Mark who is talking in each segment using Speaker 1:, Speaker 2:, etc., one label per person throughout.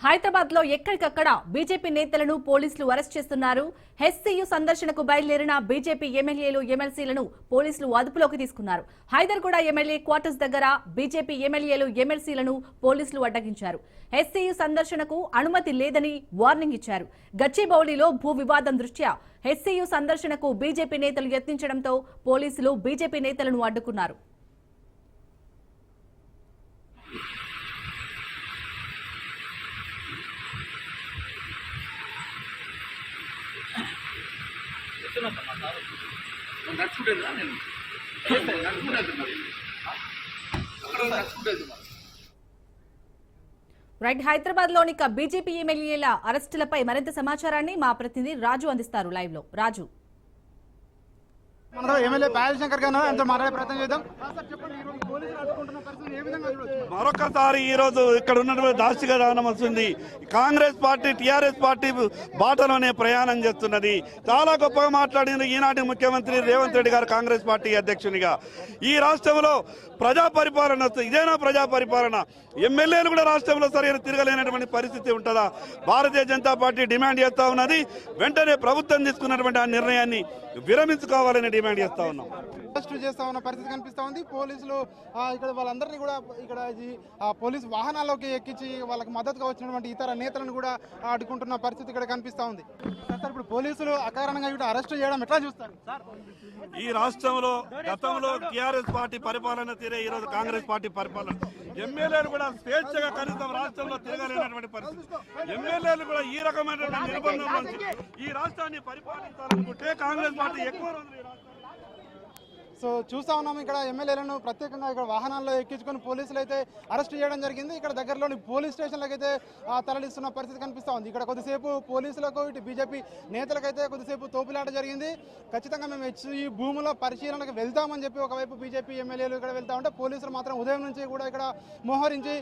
Speaker 1: హైదరాబాద్ లో ఎక్కడికక్కడ బీజేపీ నేతలను పోలీసులు అరెస్ట్ చేస్తున్నారు. హెచ్సీయూ సందర్శనకు బయలుదేరిన బీజేపీ ఎమ్మెల్యేలు ఎమ్మెల్సీలను పోలీసులు అదుపులోకి తీసుకున్నారు. హైదర్గూడ ఎమ్మెల్యే క్వార్టర్స్ దగ్గర బీజేపీ ఎమ్మెల్యేలు ఎమ్మెల్సీలను పోలీసులు అడ్డగించారు. హెచ్సీయూ సందర్శనకు అనుమతి లేదని వార్నింగ్ ఇచ్చారు. గచ్చిబౌలిలో భూ వివాదం దృష్ట్యా హెచ్సీయూ సందర్శనకు బీజేపీ నేతలు యత్నించడంతో పోలీసులు బీజేపీ నేతలను అడ్డుకున్నారు. రైట్, హైదరాబాద్ లోని బీజేపీ ఎమ్మెల్యేల అరెస్టులపై మరింత సమాచారాన్ని మా ప్రతినిధి రాజు అందిస్తారు లైవ్ లో. రాజు,
Speaker 2: ఎమ్మెల్యే బాలశంకర్ గారు ఎంతో మాట్లాడే ప్రయత్నం చేద్దాం.
Speaker 3: మరొకసారి ఈ రోజు ఇక్కడ ఉన్నటువంటి దాష్టిగా రానవలసింది. కాంగ్రెస్ పార్టీ టీఆర్ఎస్ పార్టీ బాటలోనే ప్రయాణం చేస్తున్నది. చాలా గొప్పగా మాట్లాడింది ఈనాటి ముఖ్యమంత్రి రేవంత్ రెడ్డి గారు కాంగ్రెస్ పార్టీ అధ్యక్షునిగా. ఈ రాష్ట్రంలో ప్రజా పరిపాలన, ఇదేనా ప్రజా పరిపాలన? ఎమ్మెల్యేలు కూడా రాష్ట్రంలో సరైన తిరగలేనటువంటి పరిస్థితి ఉంటుందా? భారతీయ జనతా పార్టీ డిమాండ్ చేస్తా ఉన్నది. వెంటనే ప్రభుత్వం తీసుకున్నటువంటి ఆ నిర్ణయాన్ని విరమించుకోవాలని డిమాండ్ చేస్తా ఉన్నాం.
Speaker 2: అరెస్ట్ చేస్తా ఉన్న పరిస్థితి కనిపిస్తా ఉంది. పోలీసులు ఇక్కడ వాళ్ళందరినీ కూడా ఇక్కడ పోలీసు వాహనాల్లోకి ఎక్కించి వాళ్ళకి మద్దతుగా వచ్చినటువంటి ఇతర నేతలను కూడా అడ్డుకుంటున్న పరిస్థితి ఇక్కడ కనిపిస్తా ఉంది. సార్, ఇప్పుడు పోలీసులు అకారణంగా ఇక్కడ అరెస్ట్ చేయడం ఎట్లా చూస్తారు సార్?
Speaker 3: ఈ రాష్ట్రంలో గతంలో టీఆర్ఎస్ పార్టీ పరిపాలన తీరే ఈ రోజు కాంగ్రెస్ పార్టీ పరిపాలన. ఎమ్మెల్యేలు కూడా స్వేచ్ఛగా కనీసం రాష్ట్రంలో తిరగలేనటువంటి పరిస్థితి. ఎమ్మెల్యేలు కూడా ఈ రకమైనటువంటి నిర్బంధం నుంచి ఈ రాష్ట్రాన్ని పరిపాలించాలనుకుంటే కాంగ్రెస్ పార్టీ ఎక్కువ రోజులు
Speaker 2: సో చూస్తా ఉన్నాము. ఇక్కడ ఎమ్మెల్యేలను ప్రత్యేకంగా ఇక్కడ వాహనాల్లో ఎక్కించుకొని పోలీసులు అయితే అరెస్ట్ చేయడం జరిగింది. ఇక్కడ దగ్గరలోని పోలీస్ స్టేషన్లకు అయితే తరలిస్తున్న పరిస్థితి కనిపిస్తూ ఉంది. ఇక్కడ కొద్దిసేపు పోలీసులకు ఇటు బీజేపీ నేతలకైతే కొద్దిసేపు తోపులాట జరిగింది. ఖచ్చితంగా మేము ఈ భూముల పరిశీలనకు వెళ్తామని చెప్పి ఒకవైపు బీజేపీ ఎమ్మెల్యేలు ఇక్కడ వెళ్తా ఉంటే పోలీసులు మాత్రం ఉదయం నుంచి కూడా ఇక్కడ మోహరించి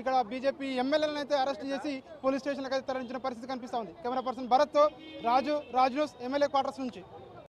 Speaker 2: ఇక్కడ బీజేపీ ఎమ్మెల్యేలను అయితే అరెస్ట్ చేసి పోలీస్ స్టేషన్లకు అయితే తరలించిన పరిస్థితి కనిపిస్తూ ఉంది. కెమెరా పర్సన్ భరత్తో రాజు, రాజ్ న్యూస్, ఎమ్మెల్యే క్వార్టర్స్ నుంచి.